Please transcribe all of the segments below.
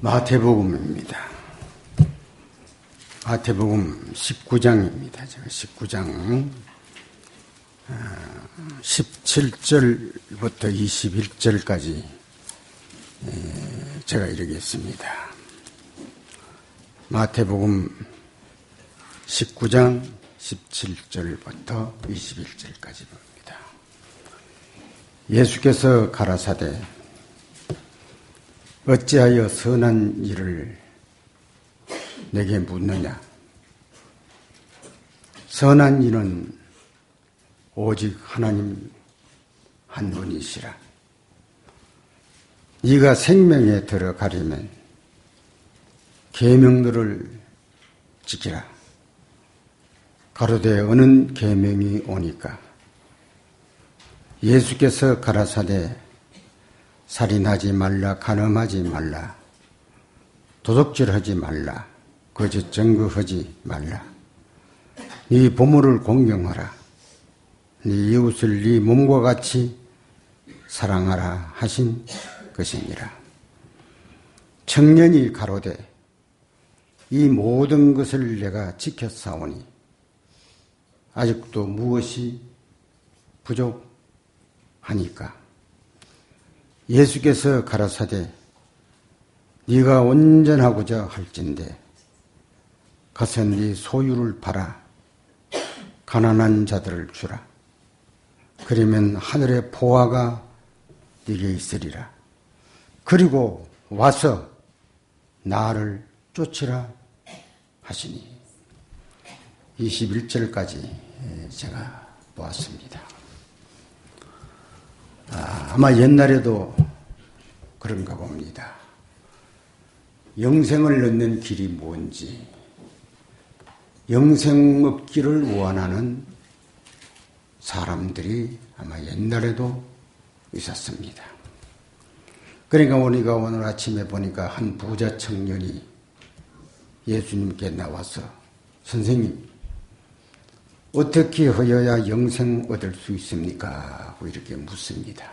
마태복음입니다. 마태복음 19장입니다. 제가 19장 17절부터 21절까지 제가 읽겠습니다. 마태복음 19장 17절부터 21절까지 봅니다. 예수께서 가라사대 어찌하여 선한 일을 내게 묻느냐? 선한 일은 오직 하나님 한 분이시라. 네가 생명에 들어가려면 계명들을 지키라. 가로되 어느 계명이 오니까? 예수께서 가라사대 살인하지 말라, 간음하지 말라, 도둑질하지 말라, 거짓 증거하지 말라, 네 부모를 공경하라, 네 이웃을 네 몸과 같이 사랑하라 하신 것이니라. 청년이 가로되 이 모든 것을 내가 지켰사오니 아직도 무엇이 부족하니까? 예수께서 가라사대 네가 온전하고자 할진대 가서 네 소유를 팔아 가난한 자들을 주라. 그러면 하늘의 보화가 네게 있으리라. 그리고 와서 나를 쫓으라 하시니. 21절까지 제가 보았습니다. 아마 옛날에도 그런가 봅니다. 영생을 얻는 길이 뭔지, 영생 얻기를 원하는 사람들이 아마 옛날에도 있었습니다. 그러니까 우리가 오늘 아침에 보니까 한 부자 청년이 예수님께 나와서 선생님, 어떻게 하여야 영생 얻을 수 있습니까? 하고 이렇게 묻습니다.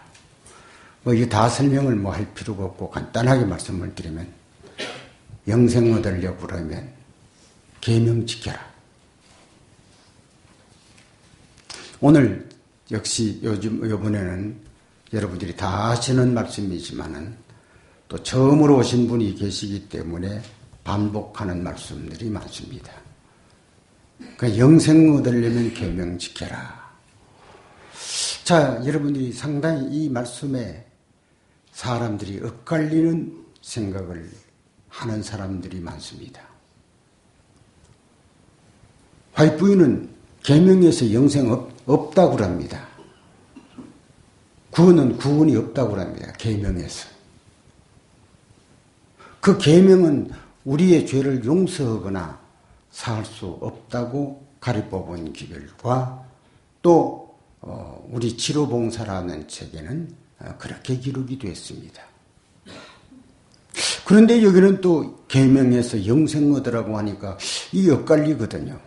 이거 다 설명을 할 필요가 없고 간단하게 말씀을 드리면, 영생 얻으려고 그러면 계명 지켜라. 오늘 역시 이번에는 여러분들이 다 하시는 말씀이지만은 또 처음으로 오신 분이 계시기 때문에 반복하는 말씀들이 많습니다. 그러니까 영생 얻으려면 계명 지켜라. 자, 여러분들이 상당히 이 말씀에 사람들이 엇갈리는 생각을 하는 사람들이 많습니다. 화이트부인은 계명에서 영생 없다고 합니다. 구원이 없다고 합니다. 계명에서. 그 계명은 우리의 죄를 용서하거나 살 수 없다고 가르쳐본 기별과 또 우리 치료봉사라는 책에는 그렇게 기록이 됐습니다. 그런데 여기는 또 계명에서 영생 얻으라고 하니까 이게 엇갈리거든요.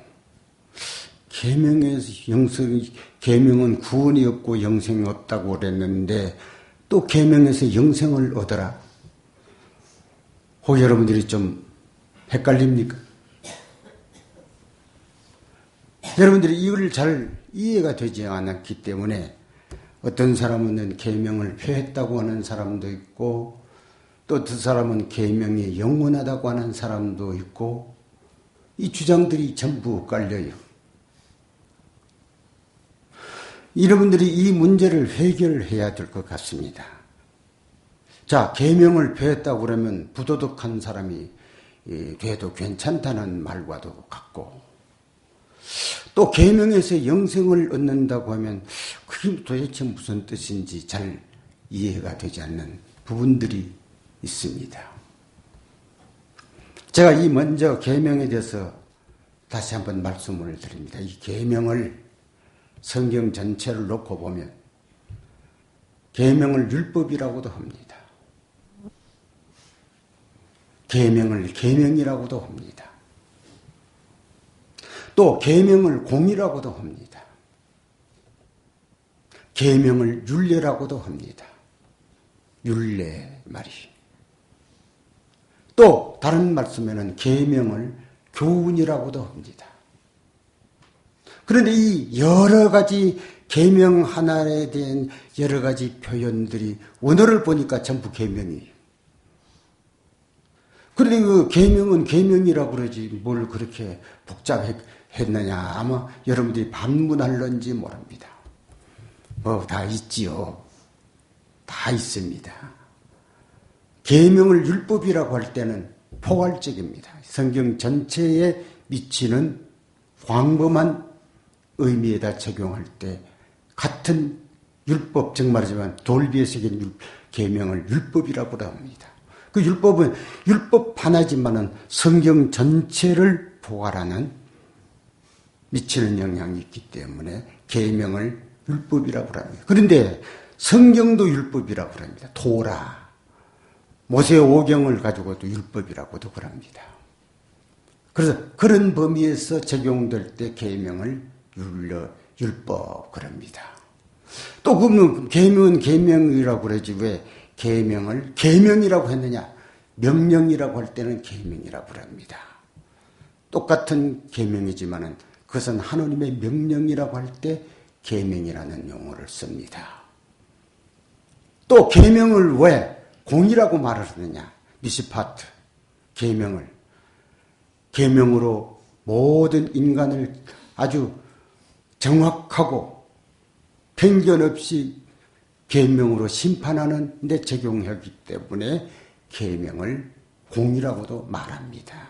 계명은 구원이 없고 영생이 없다고 그랬는데 또 계명에서 영생을 얻어라. 혹 여러분들이 좀 헷갈립니까? 여러분들이 이걸 잘 이해가 되지 않았기 때문에 어떤 사람은 계명을 폐했다고 하는 사람도 있고 또 두 사람은 계명이 영원하다고 하는 사람도 있고 이 주장들이 전부 엇갈려요. 여러분들이 이 문제를 해결해야 될 것 같습니다. 자, 계명을 폐했다고 그러면 부도덕한 사람이 돼도 괜찮다는 말과도 같고 또 계명에서 영생을 얻는다고 하면 그게 도대체 무슨 뜻인지 잘 이해가 되지 않는 부분들이 있습니다. 제가 이 먼저 계명에 대해서 다시 한번 말씀을 드립니다. 이 계명을 성경 전체를 놓고 보면 계명을 율법이라고도 합니다. 계명을 계명이라고도 합니다. 또 계명을 공이라고도 합니다. 계명을 율례라고도 합니다. 율례 말이. 또 다른 말씀에는 계명을 교훈이라고도 합니다. 그런데 이 여러 가지 계명 하나에 대한 여러 가지 표현들이 원어를 보니까 전부 계명이에요. 그런데 그 계명은 계명이라고 그러지 뭘 그렇게 복잡했느냐. 아마 여러분들이 반문할런지 모릅니다. 뭐 다 있지요. 다 있습니다. 계명을 율법이라고 할 때는 포괄적입니다. 성경 전체에 미치는 광범한 의미에다 적용할 때 같은 율법, 즉 말하자면 돌비에 새긴 계명을 율법이라고 합니다. 그 율법은 율법 하나지만은 성경 전체를 포괄하는 미치는 영향이 있기 때문에 계명을 율법이라고 합니다. 그런데 성경도 율법이라고 합니다. 토라, 모세 오경을 가지고도 율법이라고도 그럽니다. 그래서 그런 범위에서 적용될 때 계명을 율법 그럽니다. 또 그러면 계명은 계명이라고 그러지 왜 계명을 계명이라고 했느냐? 명령이라고 할 때는 계명이라고 합니다. 똑같은 계명이지만은 그것은 하나님의 명령이라고 할 때 계명이라는 용어를 씁니다. 또 계명을 왜 공이라고 말을 하느냐? 미시파트, 계명으로 모든 인간을 아주 정확하고 편견 없이 계명으로 심판하는 데 적용하기 때문에 계명을 공이라고도 말합니다.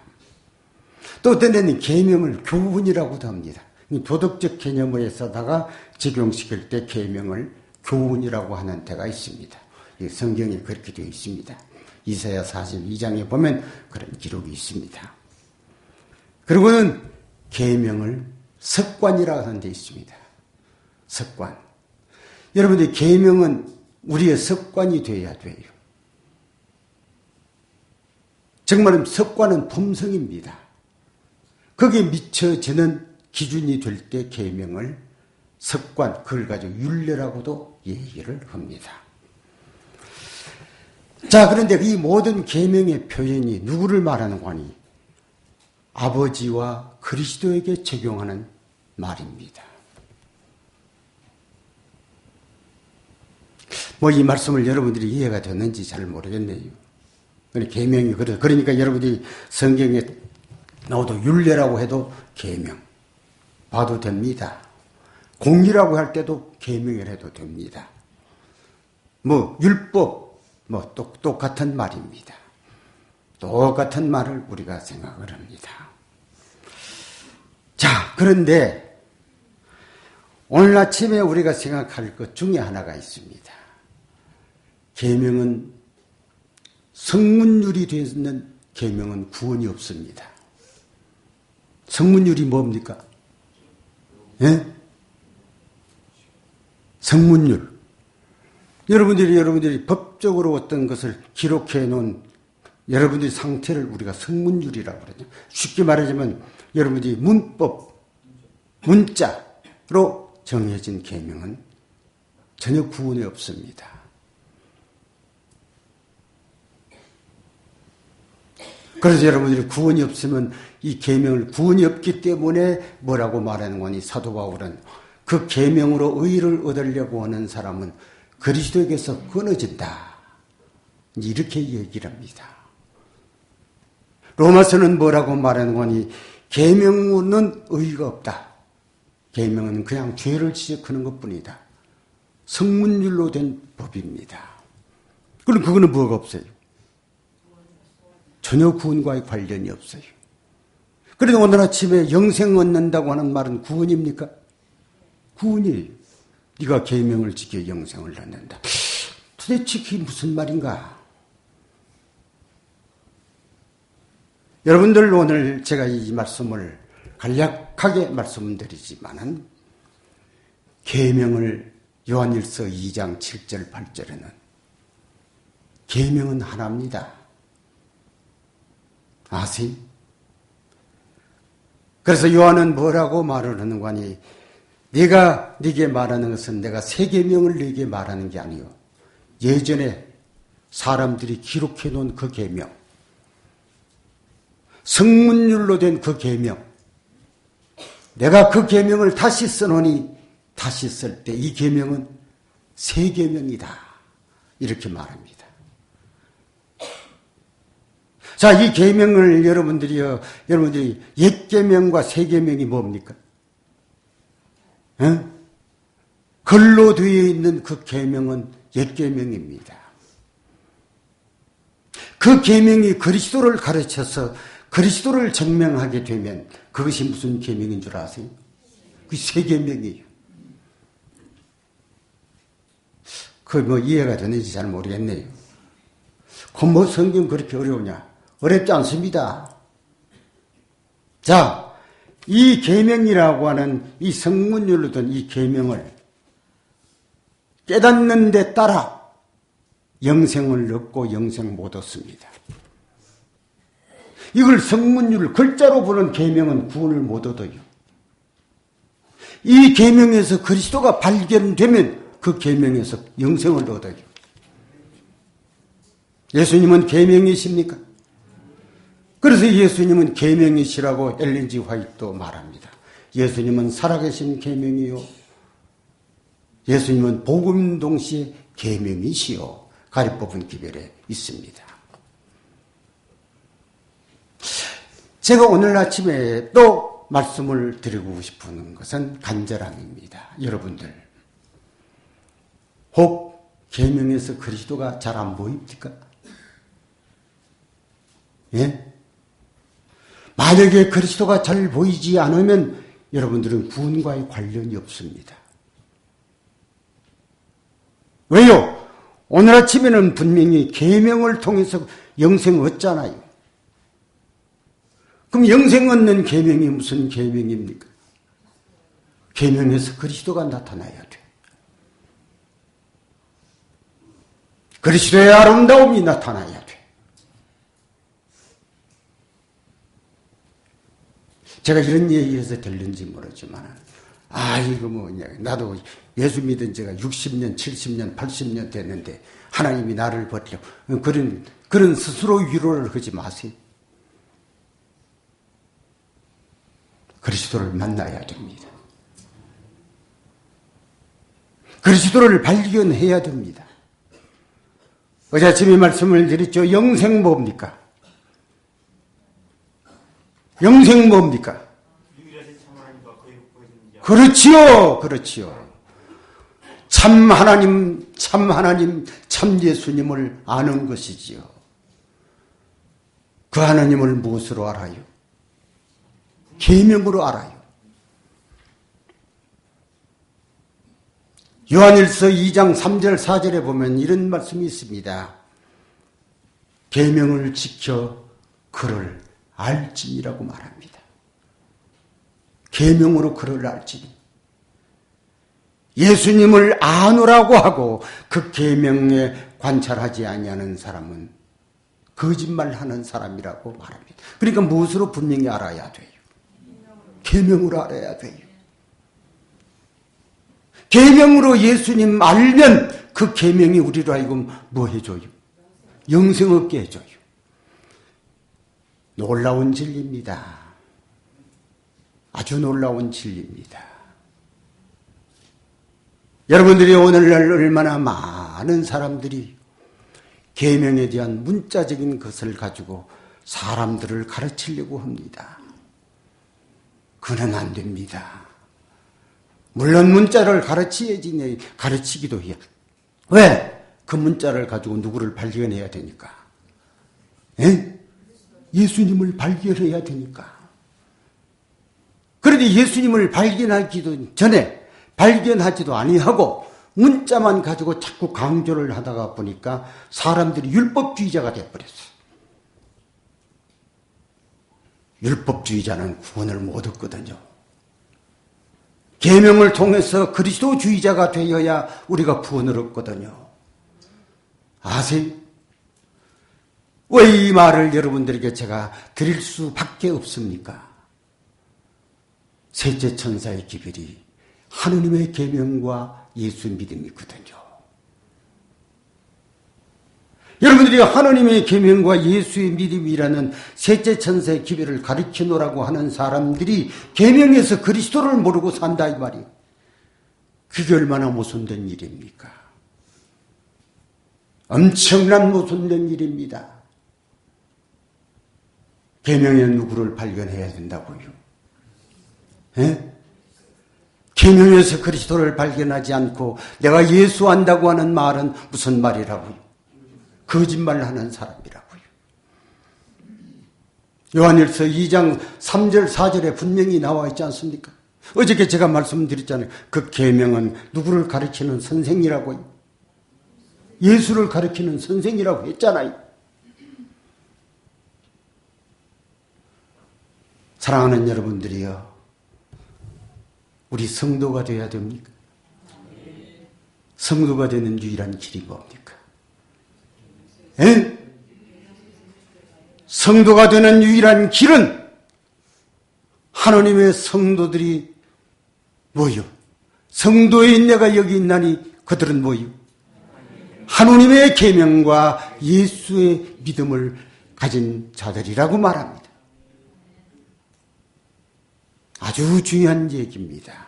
또 어떤 데는 계명을 교훈이라고도 합니다. 도덕적 개념에서다가 적용시킬 때 계명을 교훈이라고 하는 데가 있습니다. 성경에 그렇게 되어 있습니다. 이사야 42장에 보면 그런 기록이 있습니다. 그리고는 계명을 습관이라고 하는 데 있습니다. 습관. 여러분들 계명은 우리의 습관이 되어야 돼요. 정말 습관은 품성입니다. 거기에 미쳐지는 기준이 될 때 계명을 습관, 그걸 가지고 율례라고도 얘기를 합니다. 자, 그런데 이 모든 계명의 표현이 누구를 말하는 거니? 아버지와 그리스도에게 적용하는 말입니다. 뭐 이 말씀을 여러분들이 이해가 됐는지 잘 모르겠네요. 계명이 그러니까 여러분들이 성경에 나오도 율례라고 해도 계명 봐도 됩니다. 공이라고 할 때도 계명을 해도 됩니다. 뭐 율법 뭐 똑같은 말입니다. 똑같은 말을 우리가 생각을 합니다. 자, 그런데 오늘 아침에 우리가 생각할 것 중에 하나가 있습니다. 계명은 성문율이 되는 계명은 구원이 없습니다. 성문율이 뭡니까? 예? 성문율. 여러분들이 법적으로 어떤 것을 기록해 놓은 여러분들의 상태를 우리가 성문율이라고 그러죠. 쉽게 말하자면 여러분들이 문법, 문자로 정해진 계명은 전혀 구원이 없습니다. 그래서 여러분들이 구원이 없으면 이 계명을 구원이 없기 때문에 뭐라고 말하는 거니? 사도 바울은 그 계명으로 의를 얻으려고 하는 사람은 그리스도에게서 끊어진다. 이렇게 얘기를 합니다. 로마서는 뭐라고 말하는 거니? 계명은 의의가 없다. 계명은 그냥 죄를 지적하는 것뿐이다. 성문율로 된 법입니다. 그럼 그거는 뭐가 없어요? 전혀 구원과의 관련이 없어요. 그런데 오늘 아침에 영생 얻는다고 하는 말은 구원입니까? 구원이에요. 네가 계명을 지켜 영생을 얻는다. 도대체 그게 무슨 말인가? 여러분들 오늘 제가 이 말씀을 간략하게 말씀드리지만은 계명을 요한일서 2장 7절 8절에는 계명은 하나입니다. 아세요? 그래서 요한은 뭐라고 말을 하는 거니? 내가 네게 말하는 것은 내가 새 계명을 네게 말하는 게 아니요. 예전에 사람들이 기록해 놓은 그 계명, 성문율로 된 그 계명, 내가 그 계명을 다시 써놓으니 다시 쓸 때 이 계명은 새 계명이다. 이렇게 말합니다. 자, 이 계명을 여러분들이 옛 계명과 새 계명이 뭡니까? 글로 되어 있는 그 계명은 옛 계명입니다. 그 계명이 그리스도를 가르쳐서 그리스도를 증명하게 되면 그것이 무슨 계명인 줄 아세요? 그 새 계명이에요. 그 이해가 되는지 잘 모르겠네요. 그 성경 그렇게 어려우냐? 어렵지 않습니다. 자, 이 계명이라고 하는 이 성문율로 된 이 계명을 깨닫는 데 따라 영생을 얻고 영생 못 얻습니다. 이걸 성문율 글자로 보는 계명은 구원을 못 얻어요. 이 계명에서 그리스도가 발견되면 그 계명에서 영생을 얻어요. 예수님은 계명이십니까? 그래서 예수님은 계명이시라고 엘렌 G. 화이트도 말합니다. 예수님은 살아계신 계명이요. 예수님은 복음 동시에 계명이시요. 가리법은 기별에 있습니다. 제가 오늘 아침에 또 말씀을 드리고 싶은 것은 간절함입니다. 여러분들, 혹 계명에서 그리스도가 잘 안 보입니까? 예? 만약에 그리스도가 잘 보이지 않으면 여러분들은 구원과의 관련이 없습니다. 왜요? 오늘 아침에는 분명히 계명을 통해서 영생 얻잖아요. 그럼 영생 얻는 계명이 무슨 계명입니까? 계명에서 그리스도가 나타나야 돼. 그리스도의 아름다움이 나타나야 돼. 제가 이런 얘기해서 들린지 모르지만, 이거 뭐냐. 나도 예수 믿은 지가 60년, 70년, 80년 됐는데, 하나님이 나를 버리려. 그런 스스로 위로를 하지 마세요. 그리스도를 만나야 됩니다. 그리스도를 발견해야 됩니다. 어제 아침에 말씀을 드렸죠. 영생 뭡니까? 영생 뭡니까? 그렇지요. 그렇지요. 참 하나님, 참 예수님을 아는 것이지요. 그 하나님을 무엇으로 알아요? 계명으로 알아요. 요한일서 2장 3절 4절에 보면 이런 말씀이 있습니다. 계명을 지켜 그를 알지니라고 말합니다. 계명으로 그를 알지니. 예수님을 아노라고 하고 그 계명에 관찰하지 아니하는 사람은 거짓말하는 사람이라고 말합니다. 그러니까 무엇으로 분명히 알아야 돼요? 계명으로 알아야 돼요. 계명으로 예수님 알면 그 계명이 우리로 하여금 뭐 해줘요? 영생 얻게 해줘요. 놀라운 진리입니다. 아주 놀라운 진리입니다. 여러분들이 오늘날 얼마나 많은 사람들이 계명에 대한 문자적인 것을 가지고 사람들을 가르치려고 합니다. 그는 안 됩니다. 물론 문자를 가르치기도 해요. 왜? 그 문자를 가지고 누구를 발견해야 되니까. 예수님을 발견해야 되니까. 그런데 예수님을 발견하기도 전에 발견하지도 아니하고 문자만 가지고 자꾸 강조를 하다가 보니까 사람들이 율법주의자가 되어버렸어요. 율법주의자는 구원을 못 얻거든요. 계명을 통해서 그리스도주의자가 되어야 우리가 구원을 얻거든요. 아세요? 왜 이 말을 여러분들에게 제가 드릴 수밖에 없습니까? 셋째 천사의 기별이 하느님의 계명과 예수 믿음이거든요. 여러분들이 하나님의 계명과 예수의 믿음이라는 셋째 천사의 기별을 가르치노라고 하는 사람들이 계명에서 그리스도를 모르고 산다 이 말이에요. 그게 얼마나 모순된 일입니까? 엄청난 모순된 일입니다. 계명에 누구를 발견해야 된다고요? 예? 계명에서 그리스도를 발견하지 않고 내가 예수 안다고 하는 말은 무슨 말이라고요? 거짓말하는 사람이라고요. 요한일서 2장 3절 4절에 분명히 나와 있지 않습니까? 어저께 제가 말씀드렸잖아요. 그 계명은 누구를 가르치는 선생이라고요. 예수를 가르치는 선생이라고 했잖아요. 사랑하는 여러분들이요, 우리 성도가 되어야 됩니까? 성도가 되는 유일한 길이 뭡니까? 에? 성도가 되는 유일한 길은 하나님의 성도들이 뭐요? 성도의 내가 여기 있나니 그들은 뭐요? 하나님의 계명과 예수의 믿음을 가진 자들이라고 말합니다. 아주 중요한 얘기입니다.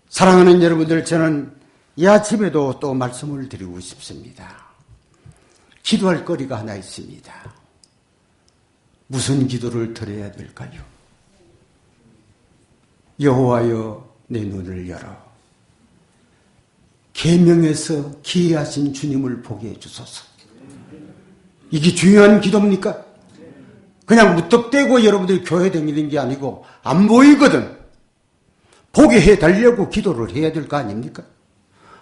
사랑하는 여러분들, 저는 이 아침에도 또 말씀을 드리고 싶습니다. 기도할 거리가 하나 있습니다. 무슨 기도를 드려야 될까요? 여호와여, 내 눈을 열어 계명에서 기이하신 주님을 보게 해주소서. 이게 중요한 기도입니까? 그냥 무턱대고 여러분들이 교회 다니는 게 아니고 안 보이거든. 보게 해달라고 기도를 해야 될 거 아닙니까?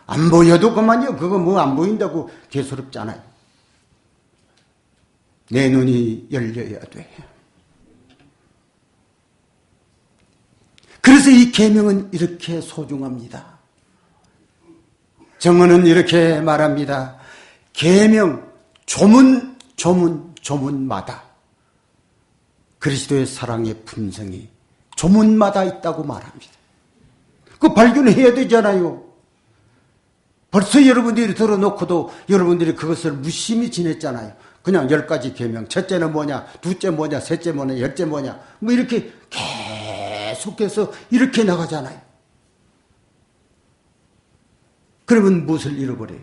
안 보여도 그만요. 그거 뭐 안 보인다고 개소롭잖아요. 내 눈이 열려야 돼. 그래서 이 계명은 이렇게 소중합니다. 정언은 이렇게 말합니다. 계명, 조문마다 그리스도의 사랑의 품성이 조문마다 있다고 말합니다. 그거 발견해야 되잖아요. 벌써 여러분들이 들어놓고도 여러분들이 그것을 무심히 지냈잖아요. 그냥 10가지 계명, 첫째는 뭐냐, 둘째 뭐냐, 셋째 뭐냐, 열째 뭐냐, 뭐 이렇게 계속해서 이렇게 나가잖아요. 그러면 무엇을 잃어버려요?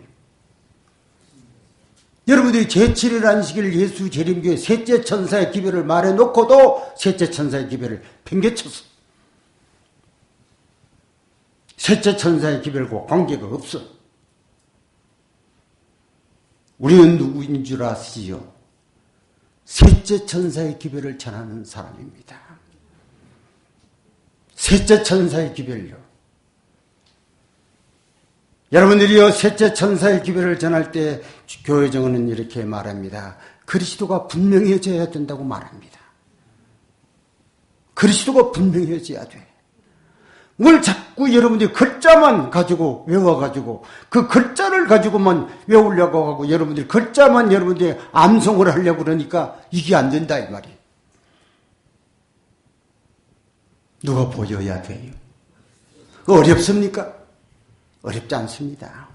여러분들이 제7일 안식일 예수 재림교회 셋째 천사의 기별을 말해놓고도 셋째 천사의 기별을 팽개쳤어. 셋째 천사의 기별과 관계가 없어. 우리는 누구인 줄 아시죠? 셋째 천사의 기별을 전하는 사람입니다. 셋째 천사의 기별요. 여러분들이요, 셋째 천사의 기별을 전할 때 교회 정언은 이렇게 말합니다. 그리스도가 분명해져야 된다고 말합니다. 그리스도가 분명해져야 돼. 뭘 자꾸 여러분들이 글자만 가지고 외워가지고 그 글자를 가지고만 외우려고 하고 여러분들이 글자만 여러분들이 암송을 하려고 그러니까 이게 안 된다 이 말이에요. 누가 보여야 돼요. 어렵습니까? 어렵지 않습니다.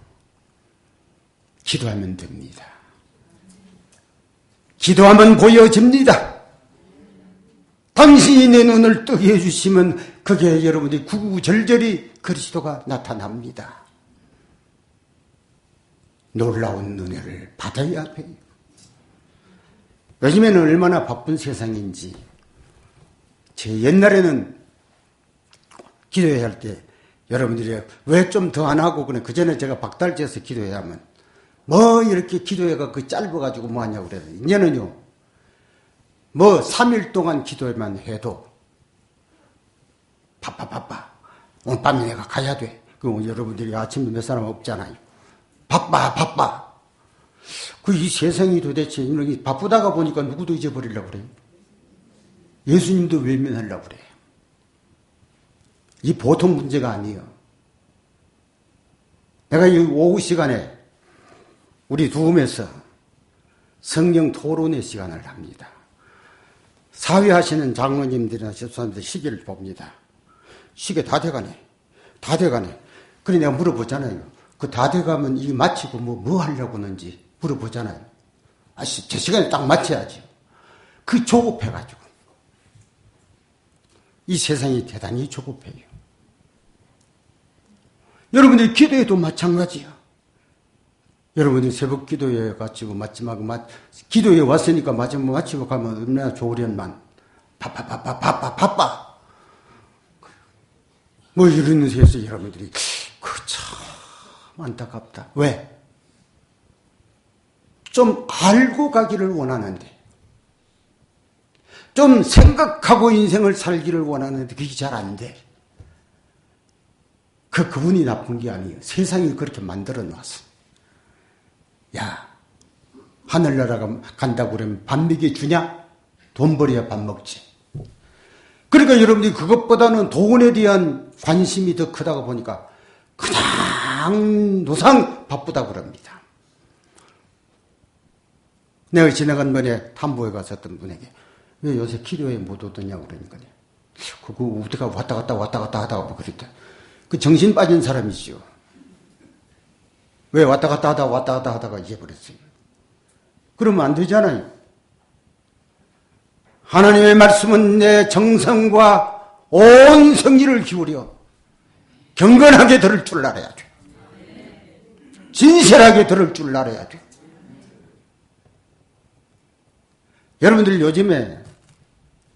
기도하면 됩니다. 기도하면 보여집니다. 당신이 내 눈을 뜨게 해주시면 그게 여러분들이 구구절절히 그리스도가 나타납니다. 놀라운 은혜를 받아야 돼요. 요즘에는 얼마나 바쁜 세상인지. 제 옛날에는 기도해야 할 때 여러분들이 왜 좀 더 안 하고 그래? 그 전에 제가 박달재에서 기도해야 하면 뭐 이렇게 기도회가 그 짧아가지고 뭐 하냐고 그래요. 이제는요, 뭐 3일 동안 기도만 해도 바빠. 오늘 밤에 내가 가야 돼. 그 여러분들이 아침에 몇 사람 없잖아요. 바빠. 그 이 세상이 도대체 이렇게 바쁘다가 보니까 누구도 잊어버리려고 그래요. 예수님도 외면하려고 그래요. 이 보통 문제가 아니에요. 내가 이 오후 시간에 우리 두음에서 성경 토론의 시간을 합니다. 사회하시는 장로님들이나 집사님들 시계를 봅니다. 시계 다 돼가네. 그래 내가 물어보잖아요. 그 다 돼가면 이게 마치고 뭐 하려고 하는지 물어보잖아요. 제 시간에 딱 마쳐야죠. 그 조급해가지고. 이 세상이 대단히 조급해요. 여러분들이 기도에도 마찬가지야. 여러분들이 새벽 기도에 가지고 마지막 기도에 왔으니까 마지막 마치고 가면 얼마나 좋으련만. 바빠. 뭐 이런 데서 여러분들이 참 안타깝다. 왜? 좀 알고 가기를 원하는데, 좀 생각하고 인생을 살기를 원하는데 그게 잘 안 돼. 그분이 나쁜 게 아니에요. 세상이 그렇게 만들어 놨어. 야, 하늘나라가 간다고 그러면 밥 먹여 주냐? 돈 벌어야 밥 먹지. 그러니까 여러분들이 그것보다는 돈에 대한 관심이 더 크다고 보니까 그냥 노상 바쁘다고 그럽니다. 내가 지나간 번에 탐보에 가서 어떤 분에게 왜 요새 기도에 못 오더냐고 그러니까요. 그거 우리가 왔다 갔다 하다가 뭐 그랬다. 그 정신 빠진 사람이죠. 왜 왔다 갔다 하다가 잊어버렸어요. 그러면 안 되잖아요. 하나님의 말씀은 내 정성과 온 성의를 기울여 경건하게 들을 줄 알아야 돼. 진실하게 들을 줄 알아야 돼. 여러분들 요즘에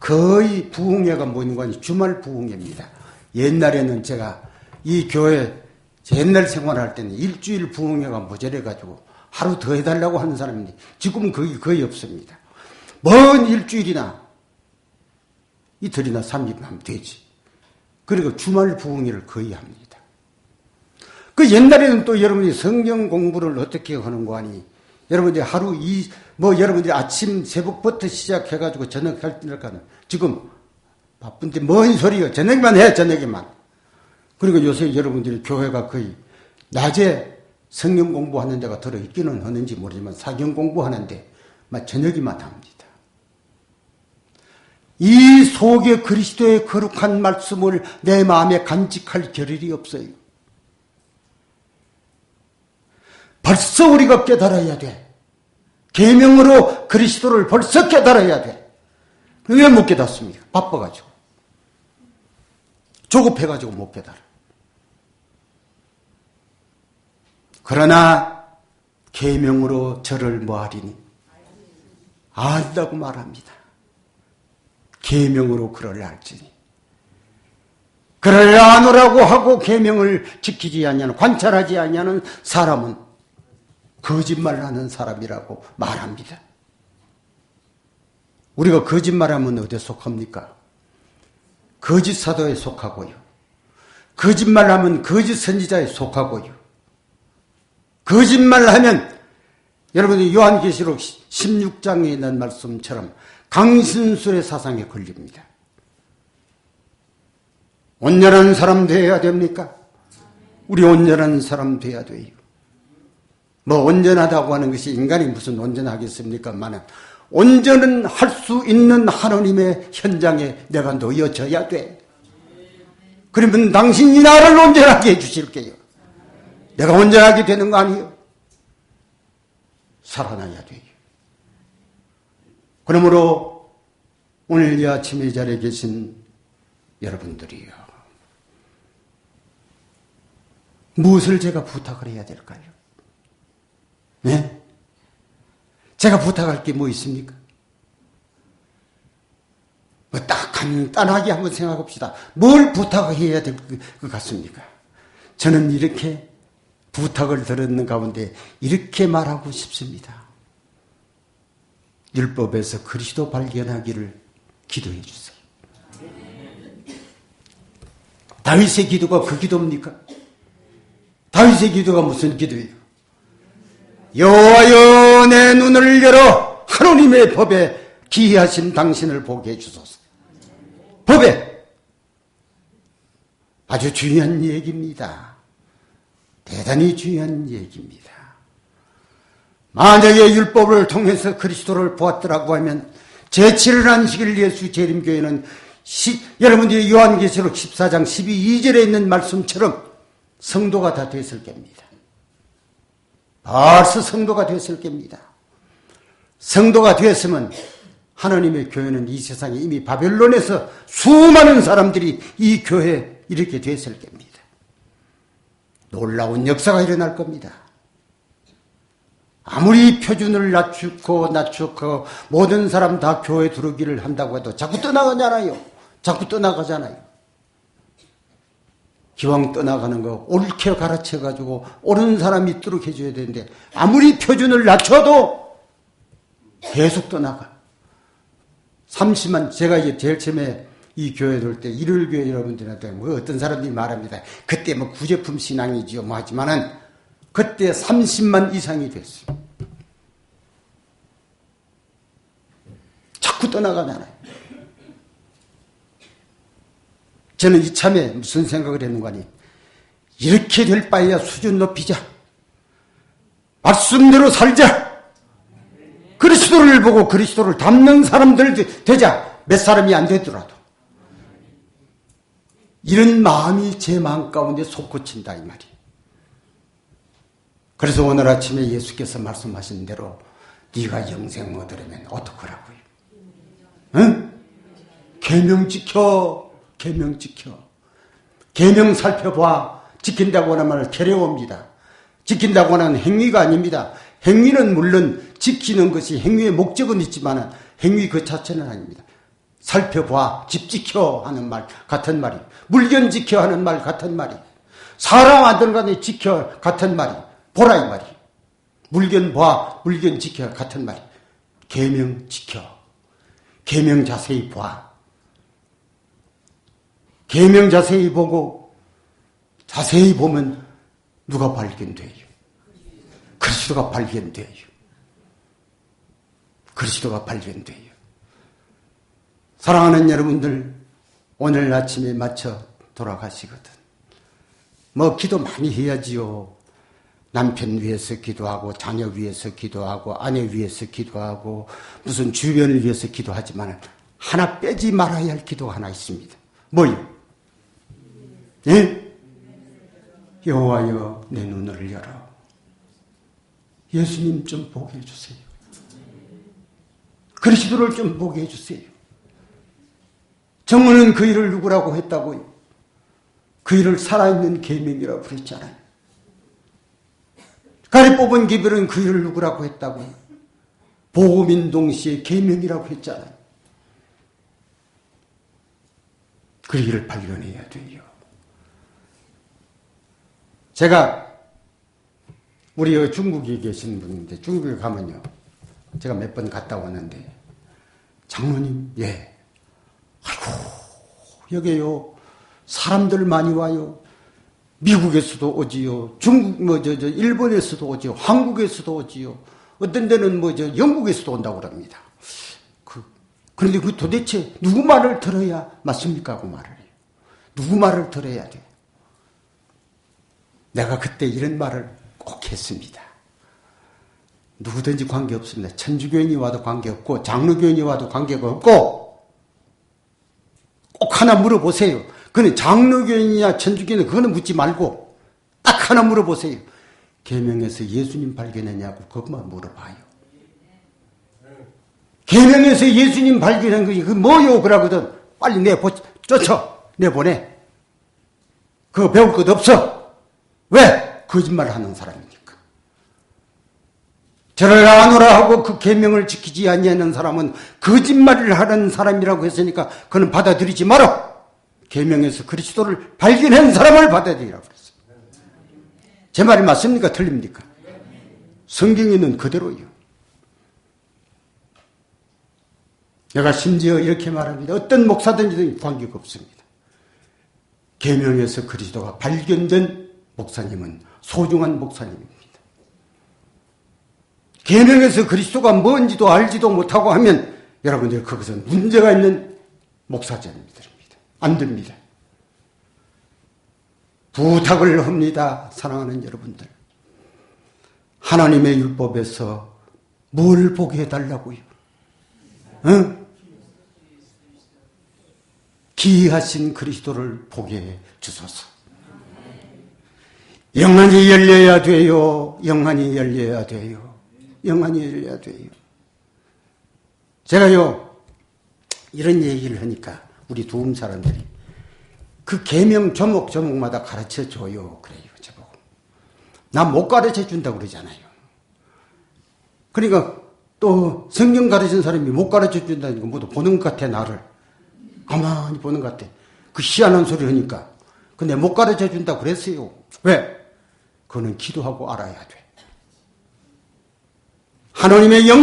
거의 부흥회가 모이는 건 주말 부흥회입니다. 옛날에는 제가 이 교회 옛날 생활할 때는 일주일 부흥회가 모자라가지고 하루 더 해달라고 하는 사람인데 지금은 거의 없습니다. 먼 일주일이나 이틀이나 3일 하면 되지. 그리고 주말 부흥회를 거의 합니다. 그 옛날에는 또 여러분이 성경 공부를 어떻게 하는 거 아니? 여러분들이 하루 여러분들이 아침 새벽부터 시작해가지고 저녁 할 때까지 지금 바쁜데 뭔 소리요? 저녁만 해, 저녁에만. 그리고 요새 여러분들이 교회가 거의 낮에 성경 공부하는 데가 들어있기는 하는지 모르지만 사경 공부하는데 저녁에만 합니다. 이 속에 그리스도의 거룩한 말씀을 내 마음에 간직할 겨를이 없어요. 벌써 우리가 깨달아야 돼. 계명으로 그리스도를 벌써 깨달아야 돼. 왜 못 깨닫습니까? 바빠가지고. 조급해가지고 못 깨달아. 그러나 계명으로 저를 뭐하리니? 안다고 말합니다. 계명으로 그를 알지니. 그를 아노라고 하고 계명을 지키지 아니하는, 관찰하지 아니하는 사람은 거짓말하는 사람이라고 말합니다. 우리가 거짓말하면 어디에 속합니까? 거짓 사도에 속하고요. 거짓말하면 거짓 선지자에 속하고요. 거짓말하면 여러분이 요한계시록 16장에 있는 말씀처럼 강신술의 사상에 걸립니다. 온전한 사람 되어야 됩니까? 우리 온전한 사람 되어야 돼요. 온전하다고 하는 것이 인간이 무슨 온전하겠습니까만은 온전은 할 수 있는 하나님의 현장에 내가 놓여져야 돼. 그러면 당신이 나를 온전하게 해주실게요. 내가 온전하게 되는 거 아니에요? 살아나야 돼요. 그러므로 오늘 이 아침 이 자리에 계신 여러분들이요. 무엇을 제가 부탁을 해야 될까요? 네? 제가 부탁할 게 뭐 있습니까? 딱 간단하게 한번 생각해 봅시다. 뭘 부탁해야 될 것 같습니까? 저는 이렇게 부탁을 들었는 가운데 이렇게 말하고 싶습니다. 율법에서 그리스도 발견하기를 기도해 주세요. 다윗의 기도가 그 기도입니까? 다윗의 기도가 무슨 기도예요? 여호와여 내 눈을 열어 하나님의 법에 기이하신 당신을 보게 해주소서. 법에 아주 중요한 얘기입니다. 대단히 중요한 얘기입니다. 만약에 율법을 통해서 그리스도를 보았더라고 하면 제7일 안식일 예수 재림교회는 여러분들이 요한계시록 14장 12절에 있는 말씀처럼 성도가 다 됐을 겁니다. 벌써 성도가 됐을 겁니다. 성도가 되었으면 하나님의 교회는 이 세상에 이미 바벨론에서 수많은 사람들이 이 교회에 이렇게 됐을 겁니다. 놀라운 역사가 일어날 겁니다. 아무리 표준을 낮추고 모든 사람 다 교회 들어오기를 한다고 해도 자꾸 떠나가잖아요. 자꾸 떠나가잖아요. 기왕 떠나가는 거 옳게 가르쳐가지고 옳은 사람이 있도록 해줘야 되는데 아무리 표준을 낮춰도 계속 떠나가. 30만, 제가 이제 제일 처음에 이 교회 돌 때 일요일교회 여러분들한테 뭐 어떤 사람들이 말합니다. 그때 뭐 구제품 신앙이지요 뭐 하지만은 그때 30만 이상이 됐어요. 자꾸 떠나가잖아요. 저는 이참에 무슨 생각을 했는가 하니 이렇게 될 바에야 수준 높이자. 말씀대로 살자. 그리스도를 보고 그리스도를 닮는 사람들 되자. 몇 사람이 안 되더라도. 이런 마음이 제 마음 가운데 솟구친다 이 말이에요. 그래서 오늘 아침에 예수께서 말씀하신 대로 네가 영생 얻으려면 어떡하라고요? 응? 계명 지켜. 계명 지켜. 계명 살펴봐. 지킨다고 하는 말은 괴로웁니다. 지킨다고 하는 행위가 아닙니다. 행위는 물론 지키는 것이 행위의 목적은 있지만 행위 그 자체는 아닙니다. 살펴봐. 집 지켜 하는 말 같은 말이. 물건 지켜 하는 말 같은 말이. 사람 아들간에 지켜 같은 말이. 보라 이 말이. 물건 봐. 물건 지켜 같은 말이. 계명 지켜. 계명 자세히 봐. 계명 자세히 보고 자세히 보면 누가 발견돼요? 그리스도가 발견돼요. 그리스도가 발견돼요. 사랑하는 여러분들, 오늘 아침에 맞춰 돌아가시거든. 뭐 기도 많이 해야지요. 남편 위해서 기도하고 자녀 위해서 기도하고 아내 위해서 기도하고 무슨 주변을 위해서 기도하지만 하나 빼지 말아야 할 기도가 하나 있습니다. 뭐요? 예? 여호와여 내 눈을 열어. 예수님 좀 보게 해주세요. 그리스도를 좀 보게 해주세요. 정언은 그 일을 누구라고 했다고요? 그 일을 살아있는 계명이라고 그랬잖아요. 가리 뽑은 기별은 그 일을 누구라고 했다고요? 복음인 동시에 계명이라고 했잖아요. 그 일을 발견해야 돼요. 제가 우리 중국에 계신 분인데 중국에 가면요. 제가 몇 번 갔다 왔는데 장로님, 예. 아이고, 여기요. 사람들 많이 와요. 미국에서도 오지요. 일본에서도 오지요. 한국에서도 오지요. 어떤 데는 영국에서도 온다고 그럽니다. 그런데 그 도대체 누구 말을 들어야 맞습니까? 그 말을 해요. 누구 말을 들어야 돼요? 내가 그때 이런 말을 꼭 했습니다. 누구든지 관계없습니다. 천주교인이 와도 관계없고 장로교인이 와도 관계가 없고 꼭 하나 물어보세요. 그는 장로교인이냐 천주교인이냐 그거는 묻지 말고 딱 하나 물어보세요. 계명에서 예수님 발견했냐고 그것만 물어봐요. 계명에서 예수님 발견한 것이 그 뭐요? 그러거든. 빨리 내보내. 그거 배울 것 없어. 왜? 거짓말하는 사람이니까. 저를 아노라 하고 그 계명을 지키지 아니하는 사람은 거짓말을 하는 사람이라고 했으니까 그는 받아들이지 마라. 계명에서 그리스도를 발견한 사람을 받아들이라고 그랬어요. 제 말이 맞습니까? 틀립니까? 성경에 있는 그대로요. 내가 심지어 이렇게 말합니다. 어떤 목사든지 관계가 없습니다. 계명에서 그리스도가 발견된 목사님은 소중한 목사님입니다. 계명에서 그리스도가 뭔지도 알지도 못하고 하면 여러분들 그것은 문제가 있는 목사님들입니다. 안 됩니다. 부탁을 합니다. 사랑하는 여러분들. 하나님의 율법에서 뭘 보게 해달라고요? 응? 기이하신 그리스도를 보게 해 주소서. 영안이 열려야 돼요. 영안이 열려야 돼요. 영안이 열려야 돼요. 제가요, 이런 얘기를 하니까 우리 도움 사람들이 그 계명 조목조목마다 가르쳐 줘요. 그래요. 저보고. 나 못 가르쳐 준다고 그러잖아요. 그러니까 또 성경 가르친 사람이 못 가르쳐 준다니까 모두 보는 것 같아, 나를. 가만히 보는 것 같아. 그 희한한 소리 하니까. 근데 못 가르쳐 준다고 그랬어요. 왜? 그거는 기도하고 알아야 돼. 하나님의 영